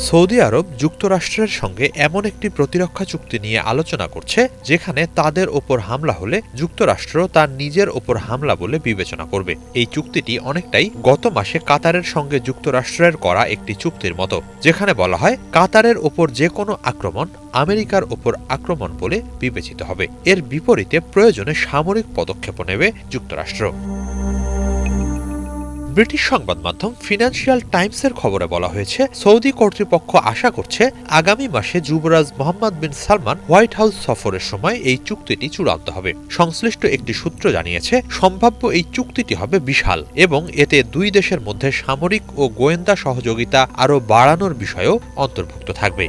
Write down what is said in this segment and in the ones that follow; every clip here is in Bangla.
সৌদি আরব যুক্তরাষ্ট্রের সঙ্গে এমন একটি প্রতিরক্ষা চুক্তি নিয়ে আলোচনা করছে যেখানে তাদের ওপর হামলা হলে যুক্তরাষ্ট্র তার নিজের ওপর হামলা বলে বিবেচনা করবে। এই চুক্তিটি অনেকটাই গত মাসে কাতারের সঙ্গে যুক্তরাষ্ট্রের করা একটি চুক্তির মতো, যেখানে বলা হয় কাতারের ওপর যে কোনো আক্রমণ আমেরিকার ওপর আক্রমণ বলে বিবেচিত হবে। এর বিপরীতে প্রয়োজনে সামরিক পদক্ষেপও নেবে যুক্তরাষ্ট্র। ব্রিটিশ সংবাদ মাধ্যম ফিনান্সিয়াল টাইমসের খবরে বলা হয়েছে, সৌদি কর্তৃপক্ষ আশা করছে আগামী মাসে যুবরাজ মোহাম্মদ বিন সালমান হোয়াইট হাউস সফরের সময় এই চুক্তিটি চূড়ান্ত হবে। সংশ্লিষ্ট একটি সূত্র জানিয়েছে, সম্ভাব্য এই চুক্তিটি হবে বিশাল এবং এতে দুই দেশের মধ্যে সামরিক ও গোয়েন্দা সহযোগিতা আরও বাড়ানোর বিষয়ও অন্তর্ভুক্ত থাকবে।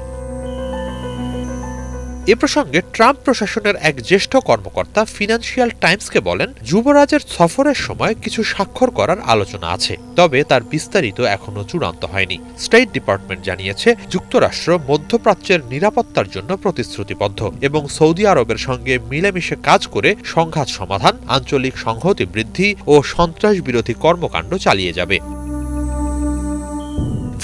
এ প্রসঙ্গে ট্রাম্প প্রশাসনের এক জ্যেষ্ঠ কর্মকর্তা ফিনান্সিয়াল টাইমসকে বলেন, যুবরাজের সফরের সময় কিছু স্বাক্ষর করার আলোচনা আছে, তবে তার বিস্তারিত এখনো চূড়ান্ত হয়নি। স্টেট ডিপার্টমেন্ট জানিয়েছে, যুক্তরাষ্ট্র মধ্যপ্রাচ্যের নিরাপত্তার জন্য প্রতিশ্রুতিবদ্ধ এবং সৌদি আরবের সঙ্গে মিলেমিশে কাজ করে সংঘাত সমাধান, আঞ্চলিক সংহতি বৃদ্ধি ও সন্ত্রাস বিরোধী কর্মকাণ্ড চালিয়ে যাবে।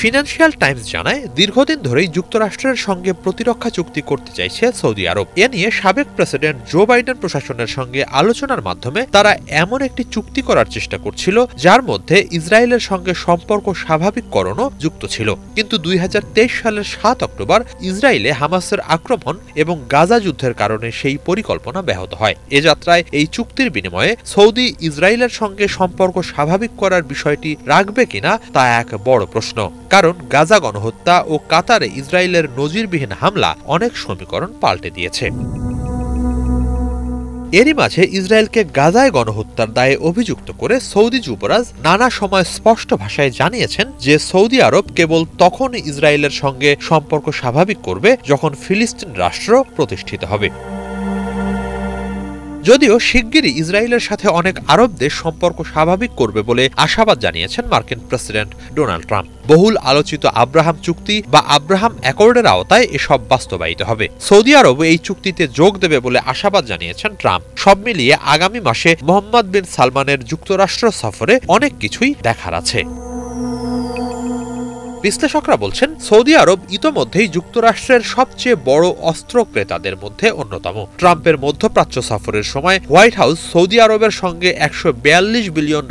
ফিনান্সিয়াল টাইমস জানায়, দীর্ঘদিন ধরেই যুক্তরাষ্ট্রের সঙ্গে প্রতিরক্ষা চুক্তি করতে চাইছে সৌদি আরব। এ নিয়ে সাবেক প্রেসিডেন্ট জো বাইডেন প্রশাসনের সঙ্গে আলোচনার মাধ্যমে তারা এমন একটি চুক্তি করার চেষ্টা করছিল যার মধ্যে ইসরায়েলের সঙ্গে সম্পর্ক স্বাভাবিককরণও যুক্ত ছিল। কিন্তু 2023 সালের 7 অক্টোবর ইসরায়েলে হামাসের আক্রমণ এবং গাজা যুদ্ধের কারণে সেই পরিকল্পনা ব্যাহত হয়। এ যাত্রায় এই চুক্তির বিনিময়ে সৌদি ইসরায়েলের সঙ্গে সম্পর্ক স্বাভাবিক করার বিষয়টি রাখবে কিনা তা এক বড় প্রশ্ন, কারণ গাজা গণহত্যা ও কাতারে ইসরায়েলের নজিরবিহীন হামলা অনেক সমীকরণ পাল্টে দিয়েছে। এরই মাঝে ইসরায়েলকে গাজায় গণহত্যার দায়ে অভিযুক্ত করে সৌদি যুবরাজ নানা সময় স্পষ্ট ভাষায় জানিয়েছেন যে সৌদি আরব কেবল তখনই ইসরায়েলের সঙ্গে সম্পর্ক স্বাভাবিক করবে যখন ফিলিস্তিন রাষ্ট্র প্রতিষ্ঠিত হবে। যদিও শিগগিরই ইসরায়েলের সাথে অনেক আরব দেশ সম্পর্ক স্বাভাবিক করবে বলে আশাবাদ জানিয়েছেন মার্কিন প্রেসিডেন্ট ডোনাল্ড ট্রাম্প। বহুল আলোচিত আব্রাহাম চুক্তি বা আব্রাহাম অ্যাকর্ডের আওতায় এসব বাস্তবায়িত হবে। সৌদি আরব এই চুক্তিতে যোগ দেবে বলে আশাবাদ জানিয়েছেন ট্রাম্প। সব মিলিয়ে আগামী মাসে মোহাম্মদ বিন সালমানের যুক্তরাষ্ট্র সফরে অনেক কিছুই দেখার আছে। বিশ্লেষকরা বলছেন, সৌদি আরব ইতোমধ্যেই যুক্তরাষ্ট্রের সবচেয়ে বড় অস্ত্র ক্রেতাদের মধ্যে অন্যতম। ট্রাম্পের মধ্যপ্রাচ্য সফরের সময় হোয়াইট হাউস সৌদি আরবের সঙ্গে $142 বিলিয়ন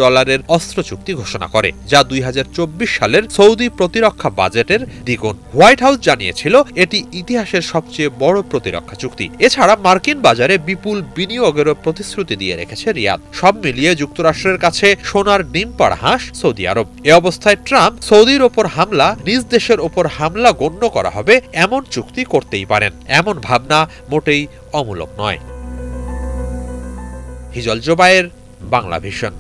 অস্ত্র চুক্তি ঘোষণা করে, যা 2024 সালের সৌদি প্রতিরক্ষা বাজেটের দ্বিগুণ। হোয়াইট হাউস জানিয়েছিল এটি ইতিহাসের সবচেয়ে বড় প্রতিরক্ষা চুক্তি। এছাড়া মার্কিন বাজারে বিপুল বিনিয়োগেরও প্রতিশ্রুতি দিয়ে রেখেছে রিয়াদ। সব মিলিয়ে যুক্তরাষ্ট্রের কাছে সোনার ডিম পাড়া হাঁস সৌদি আরব। এ অবস্থায় ট্রাম্প সৌদির ওপর হামলা নিজ দেশের ওপর হামলা গণ্য করা হবে এমন চুক্তি করতেই পারেন, এমন ভাবনা মোটেই অমূলক নয়। হিজল জোবায়ের, বাংলা ভিশন।